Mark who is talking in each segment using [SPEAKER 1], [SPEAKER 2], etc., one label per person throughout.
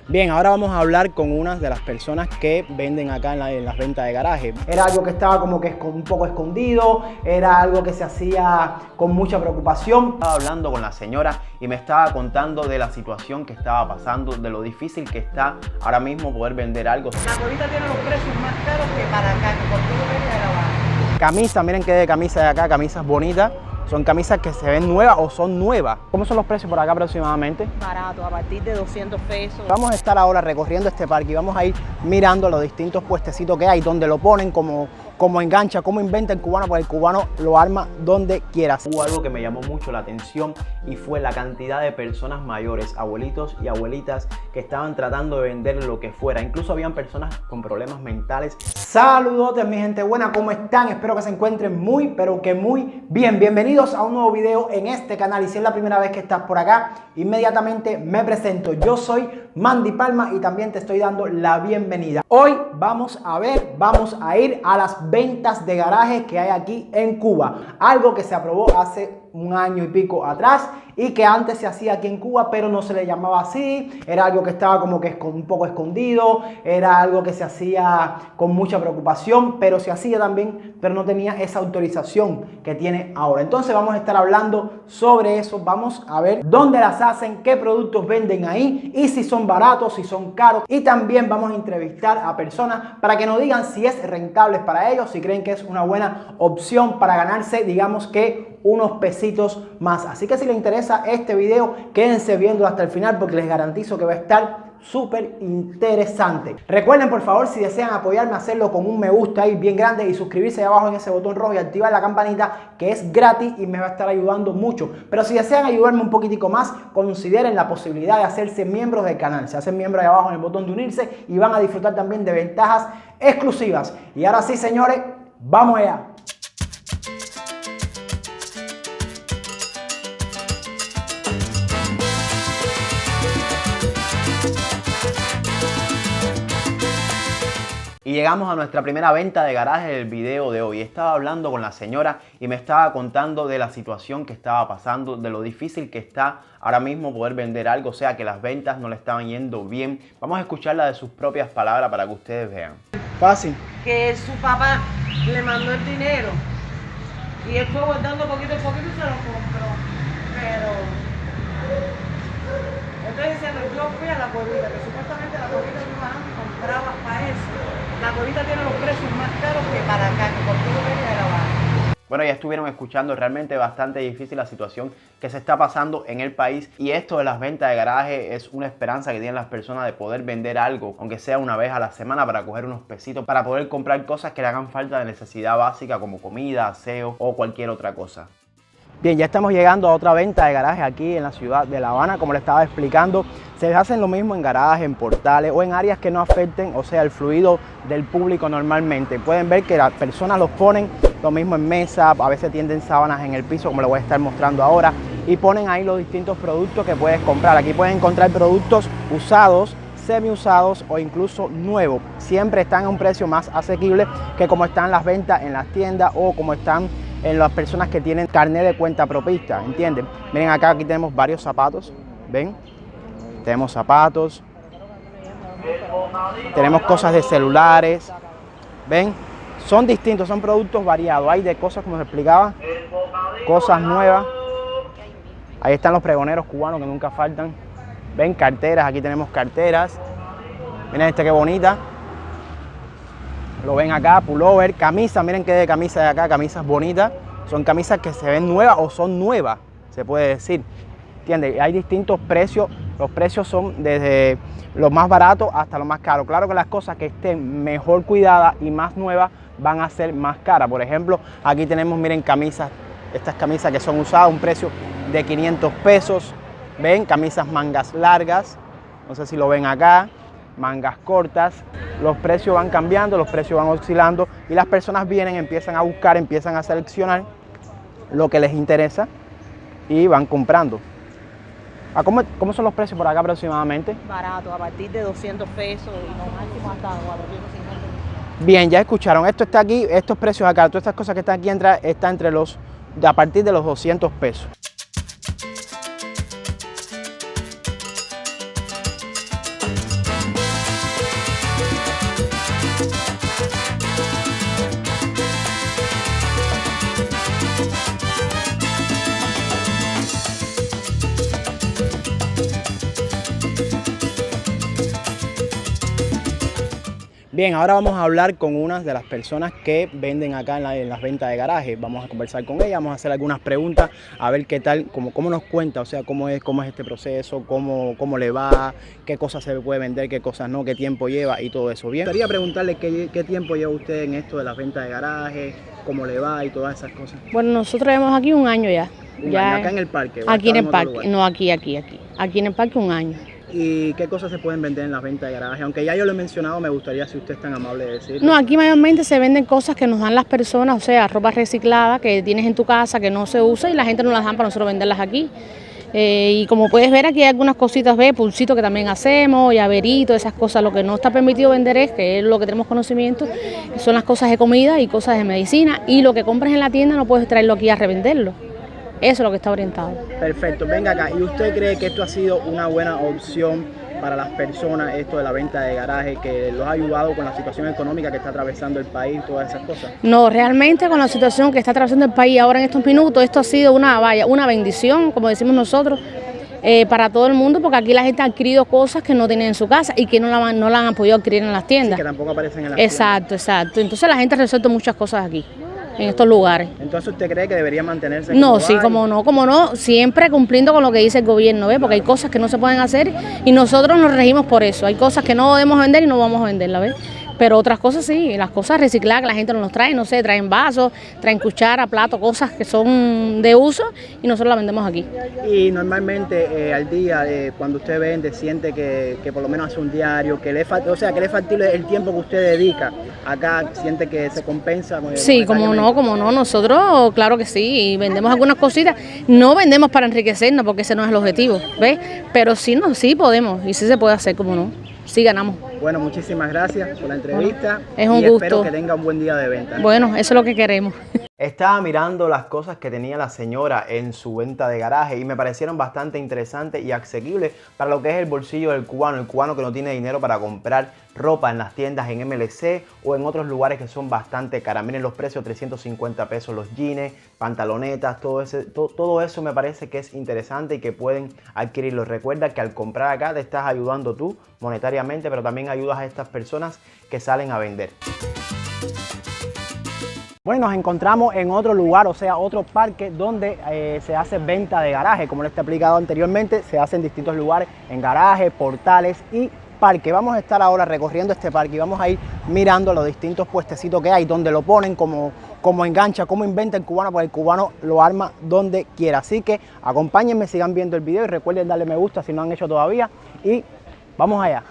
[SPEAKER 1] Bien, ahora vamos a hablar con una de las personas que venden acá en las ventas de garaje. Era algo que estaba como que un poco escondido, era algo que se hacía con mucha preocupación.
[SPEAKER 2] Estaba hablando con la señora y me estaba contando de la situación que estaba pasando, de lo difícil que está ahora mismo poder vender algo.
[SPEAKER 3] La colita tiene los precios más caros que para acá, que por todo viene de La Habana.
[SPEAKER 1] Camisa, miren qué de camisa de acá, camisas bonitas. Son camisas que se ven nuevas o son nuevas. ¿Cómo son los precios por acá aproximadamente?
[SPEAKER 3] Barato, a partir de 200 pesos.
[SPEAKER 1] Vamos a estar ahora recorriendo este parque y vamos a ir mirando los distintos puestecitos que hay, donde lo ponen, como engancha, cómo inventa el cubano, porque el cubano lo arma donde quiera.
[SPEAKER 2] Hubo algo que me llamó mucho la atención y fue la cantidad de personas mayores, abuelitos y abuelitas que estaban tratando de vender lo que fuera. Incluso habían personas con problemas mentales.
[SPEAKER 1] Saludotes mi gente buena, ¿cómo están? Espero que se encuentren muy, pero que muy bien. Bienvenidos a un nuevo video en este canal y si es la primera vez que estás por acá, inmediatamente me presento. Yo soy Mandy Palma y también te estoy dando la bienvenida. Hoy vamos a ir a las ventas de garaje que hay aquí en Cuba. Algo que se aprobó hace un año y pico atrás y que antes se hacía aquí en Cuba, pero no se le llamaba así. Era algo que estaba como que un poco escondido, era algo que se hacía con mucha preocupación, pero se hacía también, pero no tenía esa autorización que tiene ahora. Entonces vamos a estar hablando sobre eso, vamos a ver dónde las hacen, qué productos venden ahí y si son baratos, si son caros. Y también vamos a entrevistar a personas para que nos digan si es rentable para ellos, si creen que es una buena opción para ganarse, digamos que unos pesitos más. Así que si les interesa este video, quédense viendo hasta el final porque les garantizo que va a estar súper interesante. Recuerden por favor, si desean apoyarme, hacerlo con un me gusta ahí bien grande y suscribirse ahí abajo en ese botón rojo y activar la campanita, que es gratis y me va a estar ayudando mucho. Pero si desean ayudarme un poquitico más, consideren la posibilidad de hacerse miembros del canal. Se hacen miembros ahí abajo en el botón de unirse y van a disfrutar también de ventajas exclusivas. Y ahora sí, señores, vamos allá.
[SPEAKER 2] Y llegamos a nuestra primera venta de garaje del video de hoy. Estaba hablando con la señora y me estaba contando de la situación que estaba pasando, de lo difícil que está ahora mismo poder vender algo, o sea que las ventas no le estaban yendo bien. Vamos a escucharla de sus propias palabras para que ustedes vean.
[SPEAKER 1] Fácil.
[SPEAKER 3] Que su papá le mandó el dinero y él fue guardando poquito a poquito y se lo compró. Pero estoy diciendo, yo fui a la colita, que supuestamente la colita yo iba antes y compraba para eso. La colita tiene los precios más caros que para acá, que por todo viene de La Habana.
[SPEAKER 2] Bueno, ya estuvieron escuchando, realmente bastante difícil la situación que se está pasando en el país y esto de las ventas de garaje es una esperanza que tienen las personas de poder vender algo, aunque sea una vez a la semana, para coger unos pesitos, para poder comprar cosas que le hagan falta de necesidad básica como comida, aseo o cualquier otra cosa.
[SPEAKER 1] Bien, ya estamos llegando a otra venta de garaje aquí en la ciudad de La Habana. Como les estaba explicando, se hacen lo mismo en garajes, en portales o en áreas que no afecten, o sea, el fluido del público normalmente. Pueden ver que las personas los ponen lo mismo en mesa, a veces tienden sábanas en el piso, como les voy a estar mostrando ahora, y ponen ahí los distintos productos que puedes comprar. Aquí pueden encontrar productos usados, semi-usados o incluso nuevos. Siempre están a un precio más asequible que como están las ventas en las tiendas o como están en las personas que tienen carnet de cuenta propista, ¿entienden? Miren acá, aquí tenemos varios zapatos, ¿ven? Tenemos zapatos, tenemos cosas de celulares, ¿ven? Son distintos, son productos variados, hay de cosas, como se explicaba, cosas nuevas. Ahí están los pregoneros cubanos que nunca faltan, ¿ven? Carteras, aquí tenemos carteras, miren qué bonita. Lo ven acá, pullover, camisa, miren qué de camisa de acá, camisas bonitas. Son camisas que se ven nuevas o son nuevas, se puede decir. ¿Entiendes? Hay distintos precios, los precios son desde lo más barato hasta lo más caro. Claro que las cosas que estén mejor cuidadas y más nuevas van a ser más caras. Por ejemplo, aquí tenemos, miren, camisas, estas camisas que son usadas, un precio de 500 pesos. Ven, camisas mangas largas, no sé si lo ven acá. Mangas cortas, los precios van cambiando, los precios van oscilando y las personas vienen, empiezan a buscar, empiezan a seleccionar lo que les interesa y van comprando. ¿Cómo son los precios por acá aproximadamente?
[SPEAKER 3] Barato, a partir de 200 pesos y no máximo hasta 450.
[SPEAKER 1] Bien, ya escucharon, esto está aquí, estos precios acá, todas estas cosas que están aquí está entre a partir de los 200 pesos. Bien, ahora vamos a hablar con una de las personas que venden acá en las ventas de garaje. Vamos a conversar con ella, vamos a hacer algunas preguntas, a ver qué tal, cómo nos cuenta, o sea, cómo es este proceso, cómo le va, qué cosas se puede vender, qué cosas no, qué tiempo lleva y todo eso. Bien, me gustaría preguntarle qué tiempo lleva usted en esto de las ventas de garaje, cómo le va y todas esas cosas.
[SPEAKER 4] Bueno, nosotros llevamos aquí un año ya.
[SPEAKER 1] Acá en el parque.
[SPEAKER 4] Aquí en el parque, no aquí. Aquí en el parque un año.
[SPEAKER 1] ¿Y qué cosas se pueden vender en las ventas de garaje? Aunque ya yo lo he mencionado, me gustaría si usted es tan amable de decirlo.
[SPEAKER 4] No, aquí mayormente se venden cosas que nos dan las personas, o sea, ropa reciclada que tienes en tu casa, que no se usa y la gente nos las dan para nosotros venderlas aquí. Y como puedes ver aquí hay algunas cositas, pulsitos que también hacemos, llaveritos, esas cosas. Lo que no está permitido vender que es lo que tenemos conocimiento, son las cosas de comida y cosas de medicina. Y lo que compras en la tienda no puedes traerlo aquí a revenderlo. Eso es lo que está orientado.
[SPEAKER 1] Perfecto, venga acá. ¿Y usted cree que esto ha sido una buena opción para las personas, esto de la venta de garaje, que los ha ayudado con la situación económica que está atravesando el país, todas esas cosas?
[SPEAKER 4] No, realmente con la situación que está atravesando el país ahora en estos minutos, esto ha sido una bendición, como decimos nosotros, para todo el mundo, porque aquí la gente ha adquirido cosas que no tienen en su casa y que no la han podido adquirir en las tiendas.
[SPEAKER 1] Sí, que tampoco aparecen en las
[SPEAKER 4] tiendas. Exacto. Entonces la gente ha resuelto muchas cosas aquí, en estos lugares.
[SPEAKER 1] Entonces, ¿usted cree que debería mantenerse?
[SPEAKER 4] No, sí, como no, siempre cumpliendo con lo que dice el gobierno, porque hay cosas que no se pueden hacer y nosotros nos regimos por eso. Hay cosas que no podemos vender y no vamos a venderlas, ¿ves? Pero otras cosas sí, las cosas recicladas que la gente nos trae, no sé, traen vasos, traen cuchara, plato, cosas que son de uso y nosotros las vendemos aquí.
[SPEAKER 1] Y normalmente al día, cuando usted vende, siente que por lo menos hace un diario, que le es factible el tiempo que usted dedica acá, siente que se compensa.
[SPEAKER 4] Sí, como no, nosotros claro que sí, y vendemos algunas cositas, no vendemos para enriquecernos porque ese no es el objetivo, ¿ves? Pero sí podemos y sí se puede hacer, como no. Sí, ganamos.
[SPEAKER 1] Bueno, muchísimas gracias por la entrevista.
[SPEAKER 4] Es un gusto.
[SPEAKER 1] Espero que tenga un buen día de venta.
[SPEAKER 4] Bueno, eso es lo que queremos.
[SPEAKER 2] Estaba mirando las cosas que tenía la señora en su venta de garaje y me parecieron bastante interesantes y asequibles para lo que es el bolsillo del cubano, el cubano que no tiene dinero para comprar ropa en las tiendas en MLC o en otros lugares que son bastante caras. Miren los precios, 350 pesos los jeans, pantalonetas, todo eso me parece que es interesante y que pueden adquirirlo. Recuerda que al comprar acá te estás ayudando tú monetariamente, pero también ayudas a estas personas que salen a vender. Bueno, nos encontramos en otro lugar, o sea, otro parque donde se hace venta de garaje. Como les he explicado anteriormente, se hace en distintos lugares, en garajes, portales y parque. Vamos a estar ahora recorriendo este parque y vamos a ir mirando los distintos puestecitos que hay, donde lo ponen, como engancha, cómo inventa el cubano, porque el cubano lo arma donde quiera. Así que acompáñenme, sigan viendo el video y recuerden darle me gusta si no han hecho todavía y vamos allá.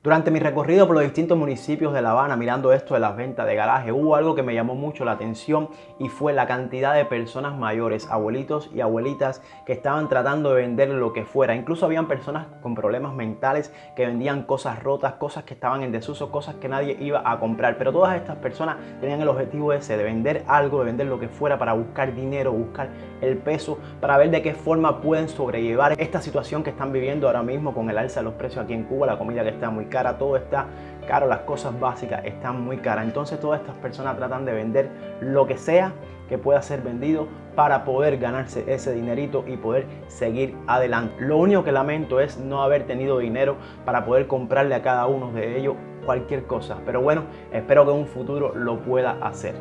[SPEAKER 2] Durante mi recorrido por los distintos municipios de La Habana mirando esto de las ventas de garaje, hubo algo que me llamó mucho la atención y fue la cantidad de personas mayores, abuelitos y abuelitas que estaban tratando de vender lo que fuera. Incluso habían personas con problemas mentales que vendían cosas rotas, cosas que estaban en desuso, cosas que nadie iba a comprar. Pero todas estas personas tenían el objetivo ese de vender algo, de vender lo que fuera para buscar dinero, buscar el peso, para ver de qué forma pueden sobrellevar esta situación que están viviendo ahora mismo con el alza de los precios aquí en Cuba, la comida que está muy cara, todo está caro, las cosas básicas están muy caras. Entonces todas estas personas tratan de vender lo que sea que pueda ser vendido para poder ganarse ese dinerito y poder seguir adelante. Lo único que lamento es no haber tenido dinero para poder comprarle a cada uno de ellos cualquier cosa. Pero bueno, espero que en un futuro lo pueda hacer.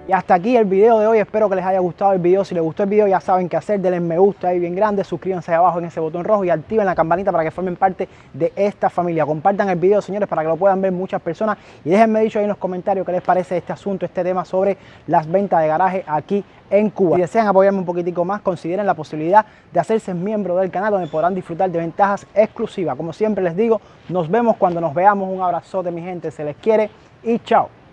[SPEAKER 2] Y hasta aquí el video de hoy, espero que les haya gustado el video. Si les gustó el video ya saben qué hacer, denle me gusta ahí bien grande, suscríbanse ahí abajo en ese botón rojo y activen la campanita para que formen parte de esta familia. Compartan el video, señores, para que lo puedan ver muchas personas y déjenme dicho ahí en los comentarios qué les parece este asunto, este tema sobre las ventas de garaje aquí en Cuba. Si desean apoyarme un poquitico más, consideren la posibilidad de hacerse miembro del canal donde podrán disfrutar de ventajas exclusivas. Como siempre les digo, nos vemos cuando nos veamos. Un abrazote, mi gente, se les quiere y chao.